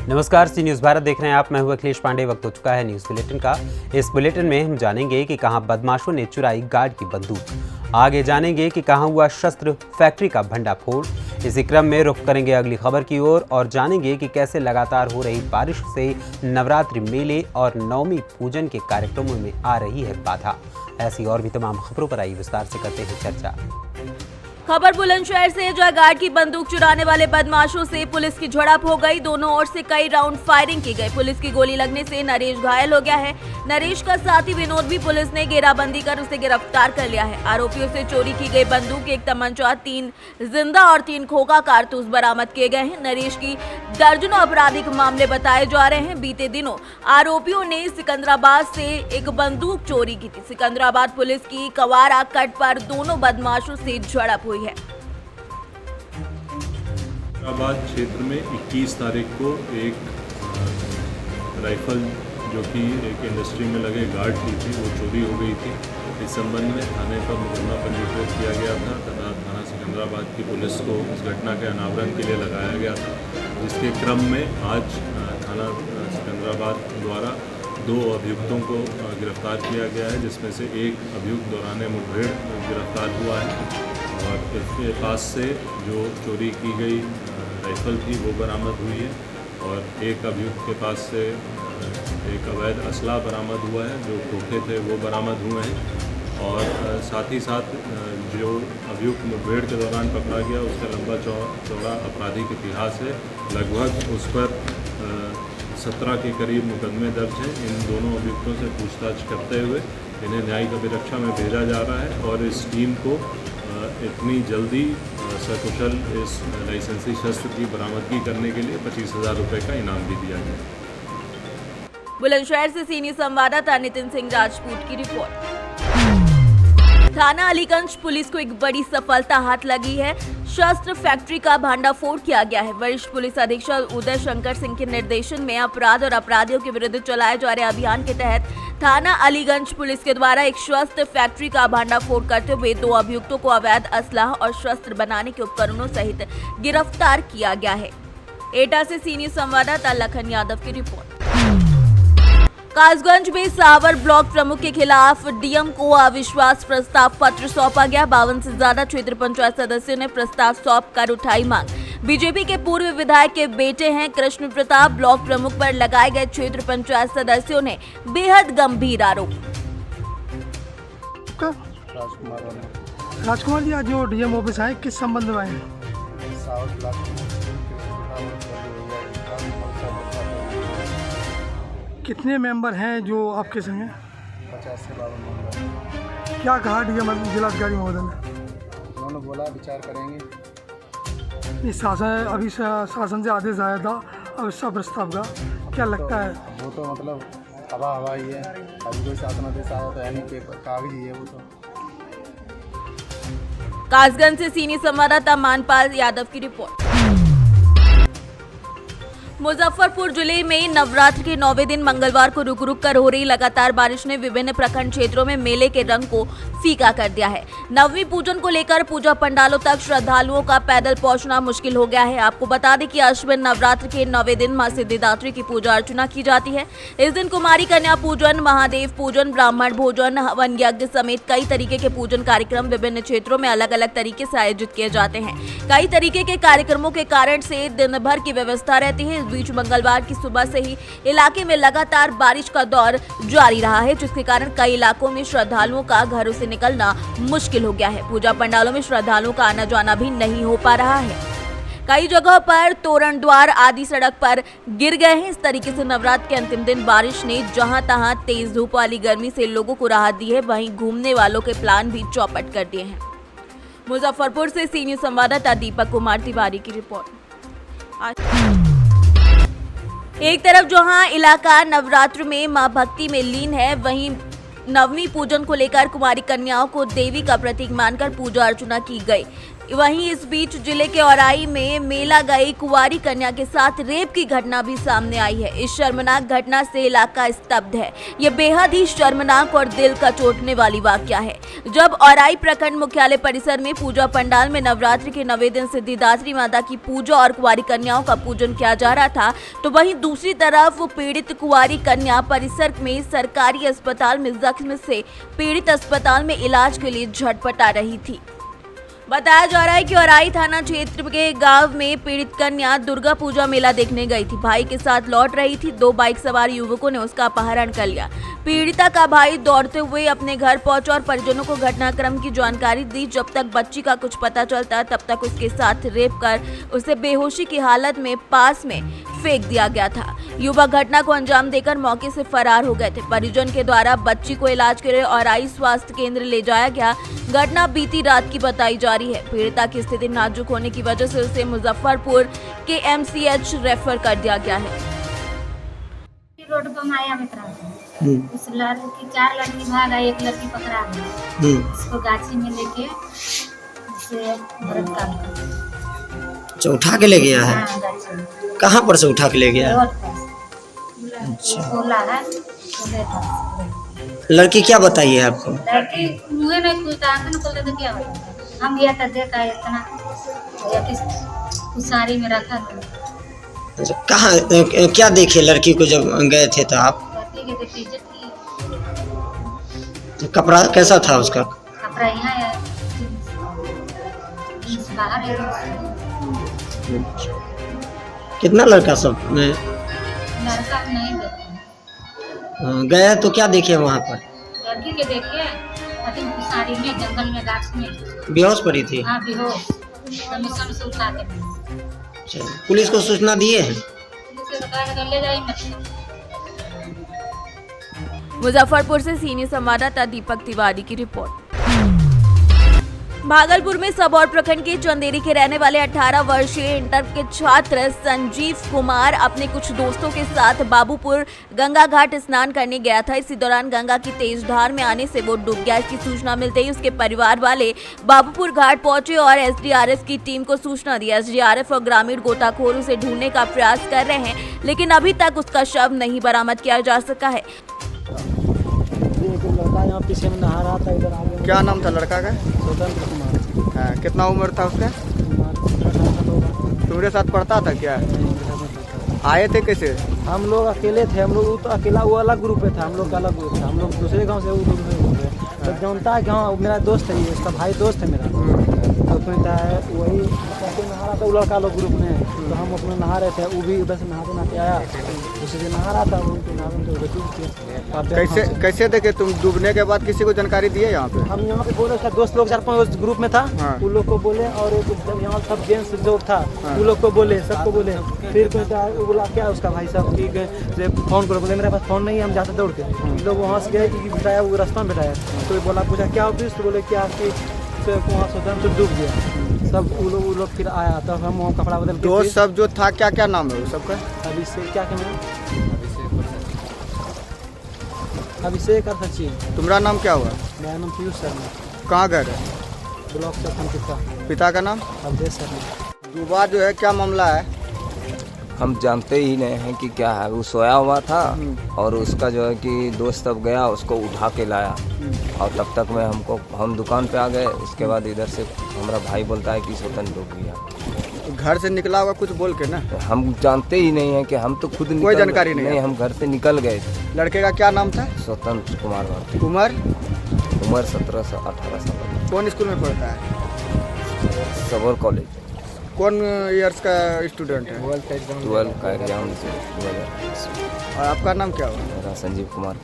नमस्कार, सी न्यूज़ भारत देख रहे हैं आप। मैं हूं अखिलेश पांडे। वक्त हो चुका है न्यूज़ बुलेटिन का। इस बुलेटिन में हम जानेंगे कि कहां बदमाशों ने चुराई गार्ड की बंदूक। आगे जानेंगे कि कहां हुआ शस्त्र फैक्ट्री का भंडाफोड़। इसी क्रम में रुख करेंगे अगली खबर की ओर और जानेंगे कि कैसे लगातार हो रही बारिश से नवरात्रि मेले और नवमी पूजन के कार्यक्रमों में आ रही है बाधा। ऐसी और भी तमाम खबरों पर आइए विस्तार से करते हैं चर्चा। खबर बुलंदशहर से, जहां गार्ड की बंदूक चुराने वाले बदमाशों से पुलिस की झड़प हो गई। दोनों ओर से कई राउंड फायरिंग की गई। पुलिस की गोली लगने से नरेश घायल हो गया है। नरेश का साथी विनोद भी पुलिस ने घेराबंदी कर उसे गिरफ्तार कर लिया है। आरोपियों से चोरी की गई बंदूक, एक तमंचा, 3 जिंदा और 3 खोखा कारतूस बरामद किए गए हैं। नरेश की दर्जनों आपराधिक मामले बताए जा रहे हैं। बीते दिनों आरोपियों ने सिकंदराबाद से एक बंदूक चोरी की थी। सिकंदराबाद पुलिस की कवारा कट पर दोनों बदमाशों से झड़प हुई है। सिकंदराबाद क्षेत्र में 21 तारीख को एक राइफल जो कि एक इंडस्ट्री में लगे गार्ड की थी, वो चोरी हो गई थी। इस संबंध में थाने पर मुकदमा पंजीकृत किया गया था तथा थाना सिकंदराबाद की पुलिस को इस घटना के अनावरण के लिए लगाया गया था, जिसके क्रम में आज थाना सिकंदराबाद द्वारा 2 अभियुक्तों को गिरफ्तार किया गया है, जिसमें से एक अभियुक्त दौरान मुठभेड़ गिरफ्तार हुआ है और इसके पास से जो चोरी की गई राइफल थी वो बरामद हुई है और एक अभियुक्त के पास से एक अवैध असला बरामद हुआ है, जो खोखे थे वो बरामद हुए हैं और साथ ही साथ जो अभियुक्त मुठभेड़ के दौरान पकड़ा गया उसका लंबा चौड़ा आपराधिक इतिहास है। लगभग उस पर 17 के करीब मुकदमे दर्ज हैं। इन दोनों अभियुक्तों से पूछताछ करते हुए इन्हें न्यायिक अभिरक्षा में भेजा जा रहा है और इस टीम को इतनी जल्दी सकुशल इस लाइसेंसी शस्त्र की बरामदगी करने के लिए 25,000 रुपये का इनाम भी दिया गया। बुलंदशहर से सीनियर संवाददाता नितिन सिंह राजपूत की रिपोर्ट। थाना अलीगंज पुलिस को एक बड़ी सफलता हाथ लगी है। शस्त्र फैक्ट्री का भंडाफोड़ किया गया है। वरिष्ठ पुलिस अधीक्षक उदय शंकर सिंह के निर्देशन में अपराध और अपराधियों के विरुद्ध चलाए जा रहे अभियान के तहत थाना अलीगंज पुलिस के द्वारा एक शस्त्र फैक्ट्री का भंडाफोड़ करते हुए 2 अभियुक्तों को अवैध असलाह और शस्त्र बनाने के उपकरणों सहित गिरफ्तार किया गया है। एटा से सीनियर संवाददाता लखन यादव की रिपोर्ट। कासगंज में सावर ब्लॉक प्रमुख के खिलाफ डीएम को अविश्वास प्रस्ताव पत्र सौंपा गया। 52 से ज्यादा क्षेत्र पंचायत सदस्यों ने प्रस्ताव सौंप कर उठाई मांग। बीजेपी के पूर्व विधायक के बेटे हैं कृष्ण प्रताप। ब्लॉक प्रमुख पर लगाए गए क्षेत्र पंचायत सदस्यों ने बेहद गंभीर आरोप। राजकुमार जी, आज जो डीएम ऑफिस आए किस संबंध में आए? कितने मेंबर हैं जो आपके संग हैं? 50 से 52 मेंबर। क्या कहा डीएम जिलाधिकारी महोदय ने? उन्होंने बोला विचार करेंगे। इस शासन अभी शासन से आदेश आया था अविश्वास प्रस्ताव का, क्या लगता है? वो तो मतलब हवा ही है। अभी कोई शासन आदेश आया तो यानी पेपर कागज ही है वो तो। कासगंज से सीनियर संवाददाता मानपाल यादव की रिपोर्ट। मुजफ्फरपुर जिले में नवरात्र के 9वें दिन मंगलवार को रुक रुक कर हो रही लगातार बारिश ने विभिन्न प्रखंड क्षेत्रों में मेले के रंग को फीका कर दिया है। नवमी पूजन को लेकर पूजा पंडालों तक श्रद्धालुओं का पैदल पहुंचना मुश्किल हो गया है। आपको बता दें कि अश्विन नवरात्र के 9वें दिन मां सिद्धिदात्री की पूजा अर्चना की जाती है। इस दिन कुमारी कन्या पूजन, महादेव पूजन, ब्राह्मण भोजन, हवन यज्ञ समेत कई तरीके के पूजन कार्यक्रम विभिन्न क्षेत्रों में अलग अलग तरीके से आयोजित किए जाते हैं। कई तरीके के कार्यक्रमों के कारण से दिन भर की व्यवस्था रहती है। इस बीच मंगलवार की सुबह से ही इलाके में लगातार बारिश का दौर जारी रहा है, जिसके कारण कई इलाकों में श्रद्धालुओं का घरों से निकलना मुश्किल हो गया है। पूजा पंडालों में श्रद्धालुओं का आना जाना भी नहीं हो पा रहा है। कई जगहों पर तोरण द्वार आदि सड़क पर गिर गए हैं। इस तरीके से नवरात्र के अंतिम दिन बारिश ने जहां तहां तेज धूप वाली गर्मी से लोगों को राहत दी है, वहीं घूमने वालों के प्लान भी चौपट कर दिए हैं। मुजफ्फरपुर से सीनियर संवाददाता दीपक कुमार तिवारी की रिपोर्ट। एक तरफ जहां इलाका नवरात्र में मां भक्ति में लीन है, वहीं नवमी पूजन को लेकर कुमारी कन्याओं को देवी का प्रतीक मानकर पूजा अर्चना की गई। वहीं इस बीच जिले के औराई में मेला गई कुंवारी कन्या के साथ रेप की घटना भी सामने आई है। इस शर्मनाक घटना से इलाका स्तब्ध है। ये बेहद ही शर्मनाक और दिल का चोटने वाली वाकया है। जब औराई प्रखंड मुख्यालय परिसर में पूजा पंडाल में नवरात्रि के 9वें दिन सिद्धिदात्री माता की पूजा और कुंवारी कन्याओं का पूजन किया जा रहा था, तो वहीं दूसरी तरफ पीड़ित कुंवारी कन्या परिसर में सरकारी अस्पताल में जख्म से पीड़ित अस्पताल में इलाज के लिए झटपटा रही थी। बताया जा रहा है कि औराई थाना क्षेत्र के गांव में पीड़ित कन्या दुर्गा पूजा मेला देखने गई थी। भाई के साथ लौट रही थी। 2 बाइक सवार युवकों ने उसका अपहरण कर लिया। पीड़िता का भाई दौड़ते हुए अपने घर पहुंचा और परिजनों को घटनाक्रम की जानकारी दी। जब तक बच्ची का कुछ पता चलता तब तक उसके साथ रेप कर उसे बेहोशी की हालत में पास में फेंक दिया गया था। युवक घटना को अंजाम देकर मौके से फरार हो गए थे। परिजन के द्वारा बच्ची को इलाज के लिए औराई स्वास्थ्य केंद्र ले जाया गया। घटना बीती रात की बताई जा रही है। पीड़िता की स्थिति नाजुक होने की वजह से उसे मुजफ्फरपुर के MCH रेफर कर दिया गया है। रोड पर माया मित्रा उस लड़की 4 लड़की भागा, 1 लड़की पकड़ा गई। उसको गाछी में लेके उसे बलात्कार किया। अच्छा, उठा के ले गया है? हाँ, गाछी में। कहाँ पर से उठा के ले गया है? रोड पर। अच्छा। खोला है तो देखा। लड़की क्या बताइए आपको? लड़की मुँह नहीं खुलता, आंखें नहीं खुलता तो क्या होता? हम गया था, देखा इतना कुसारी में रखा था। अच्छा, कहाँ क्या देखे लड़की को जब गए थे तो आप? लड़की के देखी इज्जत की। तो कपड़ा कैसा था उसका? कपड़ा यहाँ है, जीन्स बाहर है। कितना लड़का सब में लड़का नहीं देखा। गए तो क्या देखे वहाँ पर? लड़की के देखे कुसारी में, जंगल में, गाछ में बेहोश पड़ी थी। हाँ, बेहोश। कमीशन से उठा के अच्छा, पुलिस को सूचना दिए हैं? पुलिस को कहा ले जाइए मतलब। मुजफ्फरपुर से सीनियर संवाददाता दीपक तिवारी की रिपोर्ट। भागलपुर में सबौर प्रखंड के चंदेरी के रहने वाले 18 वर्षीय इंटर के छात्र संजीव कुमार अपने कुछ दोस्तों के साथ बाबूपुर गंगा घाट स्नान करने गया था। इसी दौरान गंगा की तेज धार में आने से वो डूब गया। इसकी सूचना मिलते ही उसके परिवार वाले बाबूपुर घाट पहुंचे और SDRF की टीम को सूचना दी। SDRF और ग्रामीण गोताखोर उसे ढूंढने का प्रयास कर रहे हैं, लेकिन अभी तक उसका शव नहीं बरामद किया जा सका है। यहाँ पीछे में नहा रहा था, इधर आगे। क्या नाम था लड़का का? स्वतंत्र कुमार। हाँ, कितना उम्र था उसका? तुम्हारे साथ पढ़ता था क्या? आए थे कैसे? हम लोग अकेले थे। हम लोग तो अकेला, वो अलग ग्रुप में था, हम लोग का अलग ग्रुप था। हम लोग दूसरे गांव से, वो दूसरे ग्रुप में। तो जानता है कि हाँ मेरा दोस्त है, ये उसका भाई दोस्त है मेरा। तो कहता है वही नहा रहा था, वो लड़का लोग ग्रुप में। तो हम अपने नहा रहे थे, वो भी उधर से नहाते नहाते आया, उसी से नहा रहा था। कैसे देखे तुम डूबने के बाद? किसी को जानकारी दिए यहाँ पे? हम यहाँ पे बोले, उसका दोस्त लोग 4-5 ग्रुप में था। हाँ। उन लोग को बोले, और यहाँ सब जेंट्स लोग था। हाँ। उन लोग को बोले, सबको बोले। फिर वो बोला क्या उसका भाई साहब की फोन करो। बोले मेरे पास फोन नहीं है, हम जाते दौड़ के। लोग वहाँ से गए कि बिठाया, वो रास्ता में बिठाया। तो बोला, पूछा क्या ऑफिस? तो बोले क्या कि वहाँ स्वतंत्र डूब गया। सब वो लोग फिर आया, तो हम वहाँ कपड़ा बदल के। दोस्त सब जो था, क्या क्या नाम है वो सबका? अभिषेक, क्या कहना? अभिषेक और सचिन। तुम्हारा नाम क्या हुआ? मेरा नाम पीयूष शर्मा। कहाँ घर है? ब्लॉक से। पिता का नाम? अवधेश शर्मा। डूबा जो है, क्या मामला है? हम जानते ही नहीं हैं कि क्या है। वो सोया हुआ था और उसका जो है कि दोस्त अब गया, उसको उठा के लाया। और तब तक में हम दुकान पे आ गए। उसके बाद इधर से हमारा भाई बोलता है कि स्वतंत्र डूब गया। घर से निकला होगा कुछ बोल के ना? हम जानते ही नहीं हैं कि हम तो खुद कोई जानकारी नहीं? हम घर से निकल गए थे। लड़के का क्या नाम था? स्वतंत्र कुमार। उम्र 17 से 18 साल। कौन स्कूल में पढ़ता है? सबौर कॉलेज। कौन ईयर्स का स्टूडेंट है? 12 का एग्जाम से। और आपका नाम क्या हुआ? मेरा संजीव कुमार।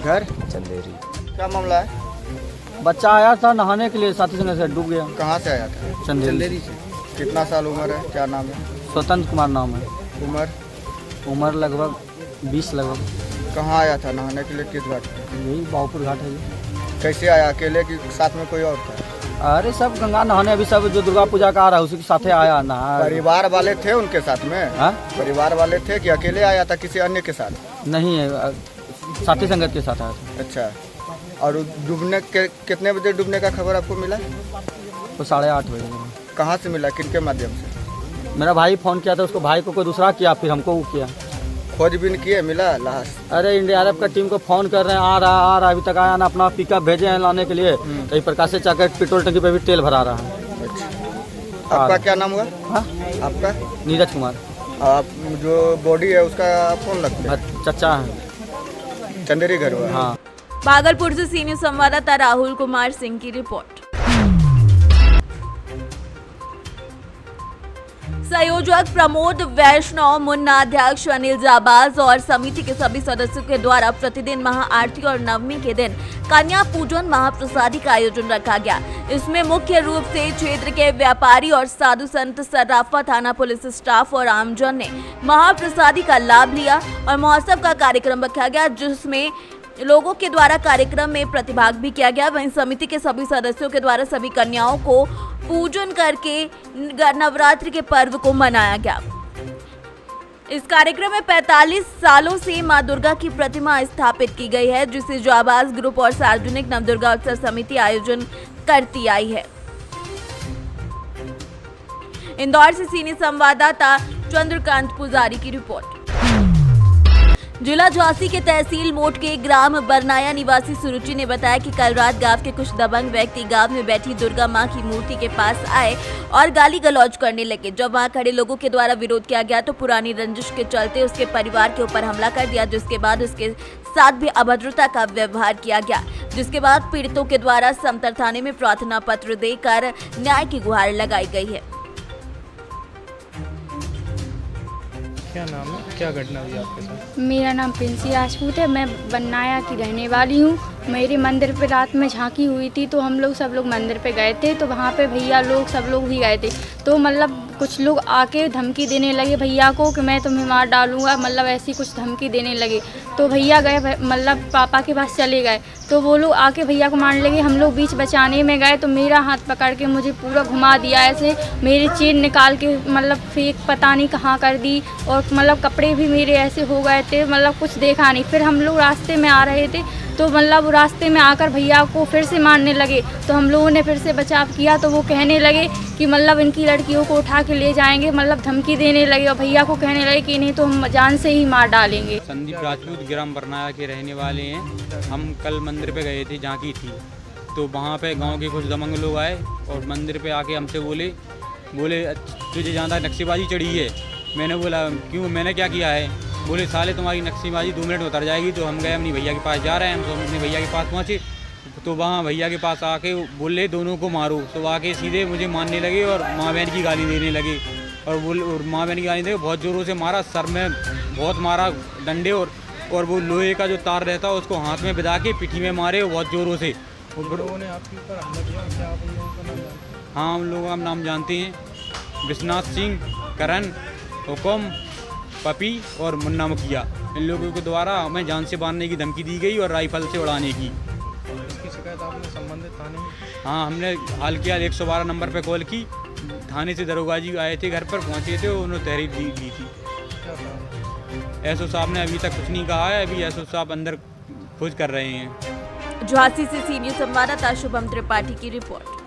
घर चंदेरी। क्या मामला है? बच्चा आया था नहाने के लिए, साथी संग से डूब गया। कहाँ से आया था? चंदेरी से। कितना साल उम्र है? क्या नाम है? स्वतंत्र कुमार नाम है। उम्र लगभग 20 लगभग। कहाँ आया था नहाने के लिए? किस घाट पे? यही बाबूपुर घाट है ये। कैसे आया? अकेले के साथ में कोई और था? अरे सब गंगा नहाने, अभी सब जो दुर्गा पूजा का आ रहा है उसी के साथ आया नहा। परिवार वाले थे उनके साथ में? हाँ? परिवार वाले थे कि अकेले आया था किसी अन्य के साथ? नहीं है, साथी संगत के साथ आया था। अच्छा। और डूबने के कितने बजे डूबने का खबर आपको मिला? वो 8:30 बजे। कहाँ से मिला, किनके माध्यम से? मेरा भाई फ़ोन किया था, उसको भाई को कोई दूसरा किया, फिर हमको वो किया। खोजबीन किए, मिला लाश? अरे एनडीआरएफ का टीम को फ़ोन कर रहे हैं, आ रहा अभी तक आया ना। अपना पिकअप भेजे हैं लाने के लिए। तो प्रकाश से चाकर पेट्रोल टंकी पे भी तेल भरा रहा है। आपका क्या नाम हुआ? हाँ, आपका? नीरज कुमार। आप जो बॉडी है उसका कौन लगता है? चचा है, चंदेरी घर हुआ। हाँ। भागलपुर से सीनियर संवाददाता राहुल कुमार सिंह की रिपोर्ट। संयोजक प्रमोद वैष्णव, मुन्ना अध्यक्ष अनिल जाबाज और समिति के सभी सदस्यों के द्वारा प्रतिदिन महाआरती और नवमी के दिन कन्या पूजन महाप्रसादी का आयोजन रखा गया। इसमें मुख्य रूप से क्षेत्र के व्यापारी और साधु संत, सर्राफा, थाना पुलिस स्टाफ और आमजन ने महाप्रसादी का लाभ लिया और महोत्सव का कार्यक्रम रखा गया, जिसमें लोगों के द्वारा कार्यक्रम में प्रतिभाग भी किया गया। वहीं समिति के सभी सदस्यों के द्वारा सभी कन्याओं को पूजन करके नवरात्रि के पर्व को मनाया गया। इस कार्यक्रम में 45 सालों से मां दुर्गा की प्रतिमा स्थापित की गई है, जिसे जाबाज ग्रुप और सार्वजनिक नवदुर्गा उत्सव समिति आयोजन करती आई है। इंदौर से सीनियर संवाददाता चंद्रकांत पुजारी की रिपोर्ट। जिला झांसी के तहसील मोट के ग्राम बरनाया निवासी सुरुचि ने बताया कि कल रात गांव के कुछ दबंग व्यक्ति गांव में बैठी दुर्गा मां की मूर्ति के पास आए और गाली गलौज करने लगे। जब वहां खड़े लोगों के द्वारा विरोध किया गया तो पुरानी रंजिश के चलते उसके परिवार के ऊपर हमला कर दिया, जिसके बाद उसके साथ भी अभद्रता का व्यवहार किया गया। जिसके बाद पीड़ितों के द्वारा समतर थाने में प्रार्थना पत्र देकर न्याय की गुहार लगाई गई है। क्या नाम है, क्या घटना हुई आपके साथ? मेरा नाम प्रिंसी राजपूत है। मैं बनाया की रहने वाली हूँ। मेरे मंदिर पे रात में झांकी हुई थी, तो हम लोग सब लोग मंदिर पे गए थे। तो वहाँ पे भैया लोग सब लोग भी गए थे। तो मतलब कुछ लोग आके धमकी देने लगे भैया को कि मैं तुम्हें मार डालूंगा, मतलब ऐसी कुछ धमकी देने लगे। तो भैया गए, मतलब पापा के पास चले गए। तो वो लोग आके भैया को मारने लगे। हम लोग बीच बचाने में गए तो मेरा हाथ पकड़ के मुझे पूरा घुमा दिया ऐसे। मेरी चेन निकाल के मतलब फेंक पता नहीं कहाँ कर दी, और मतलब कपड़े भी मेरे ऐसे हो गए थे, मतलब कुछ देखा नहीं। फिर हम लोग रास्ते में आ रहे थे तो मतलब रास्ते में आकर भैया को फिर से मारने लगे। तो हम लोगों ने फिर से बचाव किया। तो वो कहने लगे कि मतलब इनकी लड़कियों को उठा के ले जाएंगे, मतलब धमकी देने लगे। और भैया को कहने लगे कि नहीं तो हम जान से ही मार डालेंगे। संदीप राजपूत ग्राम बरनाया के रहने वाले हैं। हम कल मंदिर पे गए थे, झांकी थी। तो वहाँ पे गांव के कुछ दबंग लोग आए और मंदिर पे आके हमसे बोले तुझे ज़्यादा नक्शेबाजी चढ़ी है। मैंने बोला क्यों, मैंने क्या किया है? बोले साले तुम्हारी नक्शेबाजी 2 मिनट में उतर जाएगी। तो हम गए अपनी भैया के पास जा रहे हैं। हम तो अपने भैया के पास पहुँचे तो वहाँ भैया के पास आके बोले दोनों को मारो। तो आके सीधे मुझे मारने लगे और माँ बहन की गाली देने लगे। और माँ बहन की गाली दे बहुत ज़ोरों से मारा, सर में बहुत मारा डंडे, और वो लोहे का जो तार रहता उसको हाथ में बिधा के पिठी में मारे बहुत ज़ोरों से। लोगों ने आपके ऊपर हमला किया, क्या आप उन लोगों का नाम जानते हैं? हाँ, हम लोगों का नाम जानते हैं। विश्वनाथ सिंह, करण, हुकुम, पपी और मुन्ना मुखिया। इन लोगों के द्वारा हमें जान से मारने की धमकी दी गई और राइफल से उड़ाने की। इसकी शिकायत आपने संबंधित थाने में? हाँ, हमने हाल किया 112 नंबर पे कॉल की। थाने से दरोगा जी आए थे, घर पर पहुँचे थे, उन्होंने तहरीर दी थी। एसओ साहब ने अभी तक कुछ नहीं कहा है। अभी एसओ साहब अंदर खोज कर रहे हैं। झांसी से सीनियर संवाददाता शुभम त्रिपाठी की रिपोर्ट।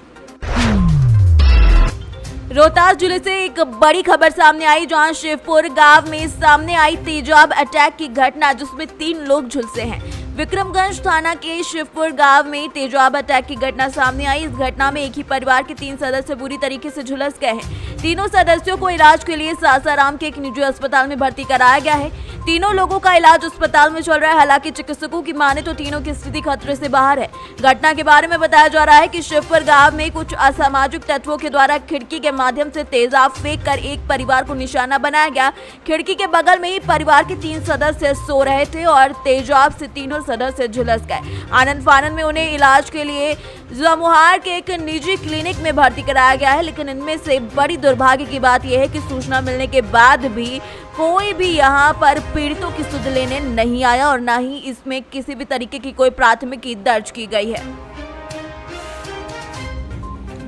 रोहतास जिले से एक बड़ी खबर सामने आई, जहां शिवपुर गांव में सामने आई तेजाब अटैक की घटना, जिसमें 3 लोग झुलसे हैं। विक्रमगंज थाना के शिवपुर गांव में तेजाब अटैक की घटना सामने आई। इस घटना में एक ही परिवार के 3 सदस्य बुरी तरीके से झुलस गए हैं। तीनों सदस्यों को इलाज के लिए सासाराम के एक निजी अस्पताल में भर्ती कराया गया है। तीनों लोगों का इलाज अस्पताल में चल रहा है। हालांकि चिकित्सकों की माने तो तीनों की स्थिति खतरे से बाहर है। घटना के बारे में बताया जा रहा है कि शिवपुर गांव में कुछ असामाजिक तत्वों के द्वारा खिड़की के माध्यम से तेजाब फेंक कर एक परिवार को निशाना बनाया गया। खिड़की के बगल में ही परिवार के 3 सदस्य सो रहे थे और तेजाब से तीनों सदस्य झुलस गए। आनंद फानंद में उन्हें इलाज के लिए जमुहार के एक निजी क्लिनिक में भर्ती कराया गया है। लेकिन इनमें से बड़ी दुर्भाग्य की बात यह है कि सूचना मिलने के बाद भी कोई भी यहां पर पीड़ितों की सुध लेने नहीं आया और न ही इसमें किसी भी तरीके की कोई प्राथमिकी दर्ज की गई है।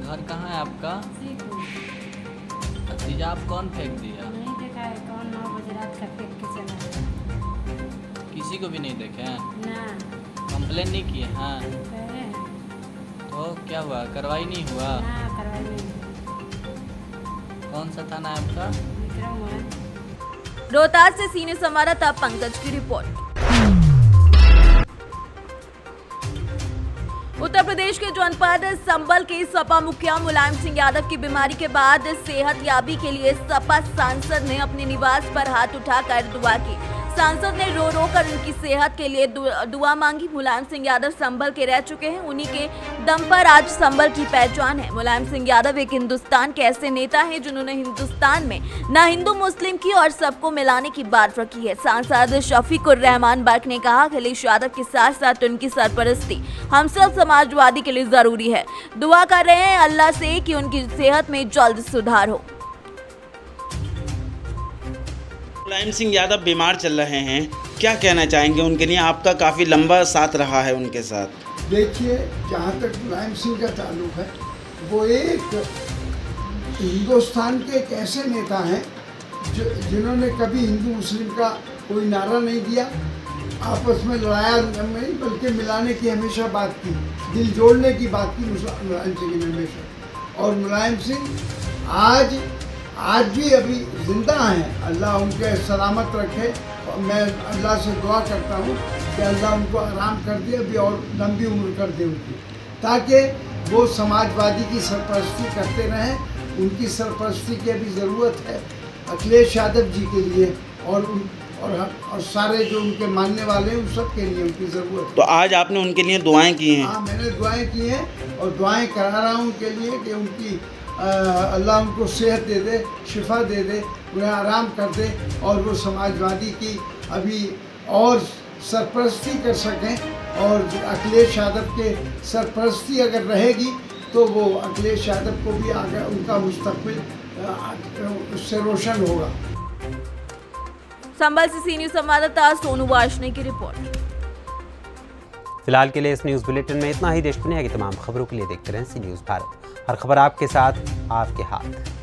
घर कहाँ है आपका? तेजाब कौन फेंक दिया? नहीं देखा है कौन 9 बजे रात का फेंक के चला। किसी को भी नहीं देखे हैं? ना कंप्लेन नहीं किए हैं? कहे ओ क्या हुआ, कार्रवाई नहीं हुआ? कार्रवाई नहीं। कौन सा थाना है आपका? रोहतास से सीनियर संवाददाता पंकज की रिपोर्ट। उत्तर प्रदेश के जनपद संबल के सपा मुखिया मुलायम सिंह यादव की बीमारी के बाद सेहत याबी के लिए सपा सांसद ने अपने निवास पर हाथ उठाकर दुआ की। सांसद ने रो रो कर उनकी सेहत के लिए दुआ मांगी। मुलायम सिंह यादव संभल के रह चुके हैं, उन्हीं के दम पर आज संभल की पहचान है। मुलायम सिंह यादव एक हिंदुस्तान के ऐसे नेता हैं जिन्होंने हिंदुस्तान में न हिंदू मुस्लिम की और सबको मिलाने की बात रखी है। सांसद शफीकुर रहमान बर्क ने कहा, अखिलेश यादव के साथ साथ उनकी सरपरस्ती हम सब समाजवादी के लिए जरूरी है। दुआ कर रहे हैं अल्लाह से कि उनकी सेहत में जल्द सुधार हो। मुलायम सिंह यादव बीमार चल रहे हैं, क्या कहना चाहेंगे उनके लिए? आपका काफ़ी लंबा साथ रहा है उनके साथ। देखिए, जहाँ तक मुलायम सिंह का ताल्लुक है, वो एक हिंदुस्तान के एक ऐसे नेता हैं जिन्होंने कभी हिंदू मुस्लिम का कोई नारा नहीं दिया, आपस में लड़ाया नहीं, बल्कि मिलाने की हमेशा बात की, दिल जोड़ने की बात की मुलायम सिंह ने हमेशा। और मुलायम सिंह आज भी अभी जिंदा हैं, अल्लाह उनके सलामत रखे। मैं अल्लाह से दुआ करता हूँ कि अल्लाह उनको आराम कर दे, अभी और लंबी उम्र कर दे उनकी, ताकि वो समाजवादी की सरपरस्ती करते रहें। उनकी सरपरस्ती की अभी ज़रूरत है अखिलेश यादव जी के लिए और सारे जो उनके मानने वाले हैं उन सब के लिए उनकी ज़रूरत है। तो आज आपने उनके लिए दुआएं की हैं? हाँ, मैंने दुआएं की हैं और दुआएं करा रहा हूँ उनके लिए कि उनकी अल्लाह उनको सेहत दे दे, शिफा दे दे, उन्हें आराम कर दे और वो समाजवादी की अभी और सरपरस्ती कर सकें। और अखिलेश यादव के सरपरस्ती अगर रहेगी तो वो अखिलेश यादव को भी आगे उनका मुस्तकबिल उससे रोशन होगा। संभल से सीनियर संवाददाता सोनू वार्ष्णेय की रिपोर्ट। फिलहाल के लिए इस न्यूज़ बुलेटिन में इतना ही। देश दुनिया की तमाम खबरों के लिए देखते रहें सी न्यूज़ भारत। हर खबर आपके साथ, आपके हाथ।